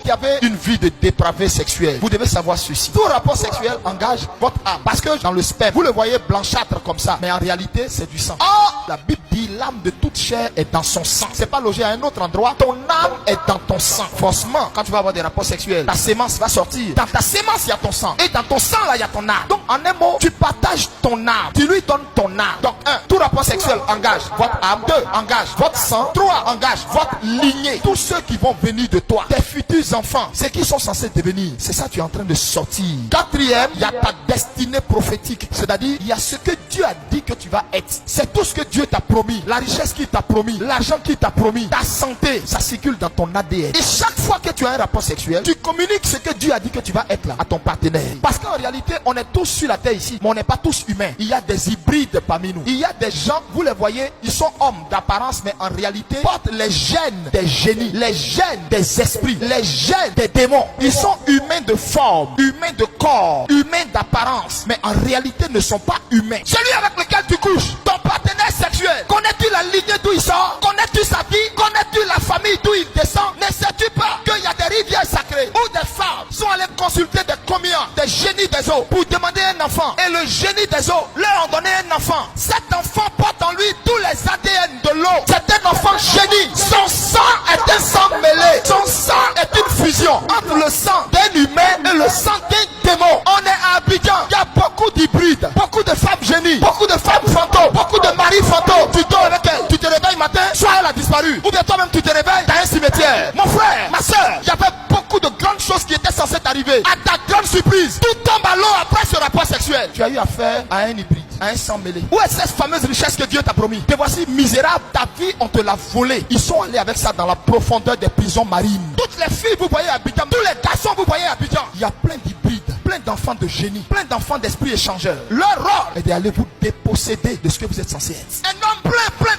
qui avez une vie de dépravé sexuel, vous devez savoir ceci. Tout rapport sexuel engage votre âme. Parce que dans le sperme, vous le voyez blanchâtre comme ça, mais en réalité, c'est du sang. Or, la Bible dit l'âme de toute chair est dans son sang. C'est pas logé à un autre endroit. Ton âme est dans ton sang. Forcément, quand tu vas avoir des rapports sexuels, ta sémence va sortir. Dans ta sémence, il y a ton sang. Et dans ton sang, là, il y a ton âme. Donc, en un mot, tu partages ton âme. Tu lui donnes ton âme. Donc, 1, tout rapport sexuel engage votre âme. 2, engage votre sang. 3, engage votre lignée. Tous ceux qui vont venir de toi, tes futurs enfants, c'est qui sont censés devenir. C'est ça, tu es en train de sortir. 4e, il y a ta destinée prophétique. C'est-à-dire, il y a ce que Dieu a dit que tu vas être. C'est tout ce que Dieu t'a promis. La richesse qu'il t'a promis. L'argent qu'il t'a promis. Ta santé, ça circule dans ton ADN. Et chaque fois que tu as un rapport sexuel, tu communiques ce que Dieu a dit que tu vas être là à ton partenaire. Parce qu'en réalité, on est tous sur la terre ici, mais on n'est pas tous humains. Il y a des hybrides parmi nous. Il y a des gens, vous les voyez, ils sont hommes d'apparence, mais en réalité, portent les gènes des génies, les gènes des esprits, les gènes des démons. Ils sont humains de forme, humains de corps, humains d'apparence, mais en réalité ne sont pas humains. Celui avec lequel tu couches, ton partenaire sexuel, connais-tu la lignée d'où il sort? Connais-tu sa vie? Connais-tu la famille d'où il descend? Ne sais-tu pas qu'il y a des rivières sacrées où des femmes sont allées consulter des communs, des génies des eaux pour demander un enfant? Et le génie des eaux leur a donné un enfant. Cet enfant porte en lui tous les ADN de l'eau. C'est un enfant génie. Son sang est un sang mêlé. Son sang est une fusion entre le sang d'un humain et le sang d'un démon. On est à Abidjan. Il y a beaucoup d'hybrides, beaucoup de femmes génies, beaucoup de femmes fantômes, beaucoup de maris fantômes. Tu dors avec elle, tu te réveilles matin, soit elle a disparu, ou bien toi-même tu te réveilles dans un cimetière. Mon frère, ma soeur, il y avait beaucoup de grandes choses qui étaient censées t'arriver. À ta grande surprise, tout tombe à l'eau après ce rapport sexuel. Tu as eu affaire à un hybride, à un sang mêlé. Où est cette fameuse richesse que Dieu t'a promis? Te voici misérable, ta vie on te l'a volée. Ils sont allés avec ça dans la profondeur des prisons marines. Toutes les filles vous voyez à Abidjan, tous les garçons vous voyez à Abidjan. Il y a plein d'hybrides, plein d'enfants de génie, plein d'enfants d'esprit échangeurs. Leur rôle est d'aller vous déposséder de ce que vous êtes censé être. Un homme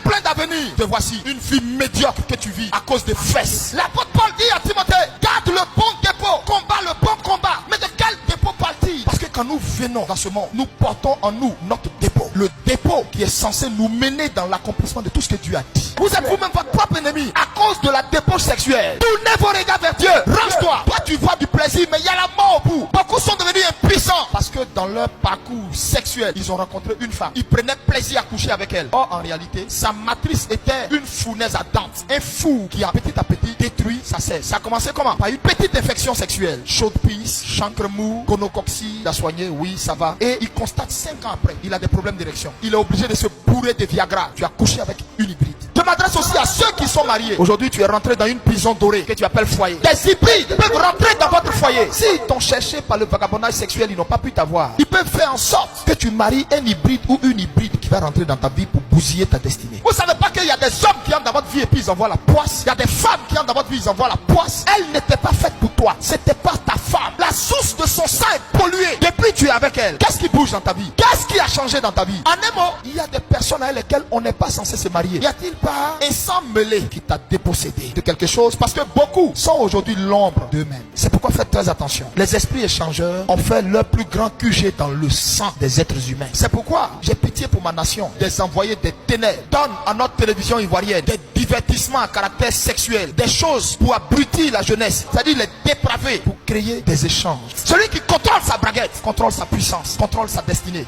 plein d'avenir. Te voici une vie médiocre que tu vis à cause des fesses. L'apôtre Paul dit à Timothée, garde le bon dépôt, combat le bon combat. Mais de quel dépôt parle-t-il? Parce que quand nous venons dans ce monde, nous portons en nous notre dépôt. Le dépôt qui est censé nous mener dans l'accomplissement de tout ce que Dieu a dit. Vous êtes vous-même votre propre ennemi à cause de la débauche sexuelle. Tournez vos regards vers Dieu. Range-toi. Toi tu vois du plaisir, mais il y a la mort au bout. Beaucoup sont devenus impuissants parce que dans leur parcours sexuel, ils ont rencontré une femme. Ils prenaient plaisir à coucher avec elle. Or en réalité, sa matrice était une fournaise ardente. Un fou qui a petit à petit détruit sa cesse. Ça a commencé comment? Par une petite infection sexuelle. Chaude pisse, chancre mou, gonococcie. Il a soigné, oui, ça va. Et il constate 5 ans après, il a des problèmes d'érection. Il est obligé de se bourrer de Viagra. Tu as couché avec une hybride. Je m'adresse aussi à ceux qui sont mariés. Aujourd'hui, tu es rentré dans une prison dorée que tu appelles foyer. Des hybrides peuvent rentrer dans votre foyer. S'ils t'ont cherché par le vagabondage sexuel, ils n'ont pas pu t'avoir. Ils peuvent faire en sorte que tu maries un hybride ou une hybride qui va rentrer dans ta vie pour bousiller ta destinée. Vous savez pas qu'il y a des hommes qui entrent dans votre vie et puis ils envoient la poisse. Il y a des femmes qui entrent dans votre vie, ils envoient la poisse. Elle n'était pas faite pour toi. C'était pas ta femme. La source de son sang est polluée. Depuis tu es avec elle. Qu'est-ce qui bouge dans ta vie? Qu'est-ce qui a changé dans ta vie? En un mot, il y a des personnes avec lesquelles on n'est pas censé se marier. Y a-t-il pas un sang mêlé qui t'a dépossédé de quelque chose? Parce que beaucoup sont aujourd'hui l'ombre d'eux-mêmes. C'est pourquoi faites très attention. Les esprits échangeurs ont fait leur plus grand QG dans le sang des êtres humains. C'est pourquoi j'ai pitié pour ma nation des envoyés des ténèbres. Donne à notre télévision ivoirienne des divertissements à caractère sexuel, des choses pour abrutir la jeunesse, c'est-à-dire les dépraver, pour créer des échanges. Celui qui contrôle sa braguette contrôle sa puissance, contrôle sa destinée.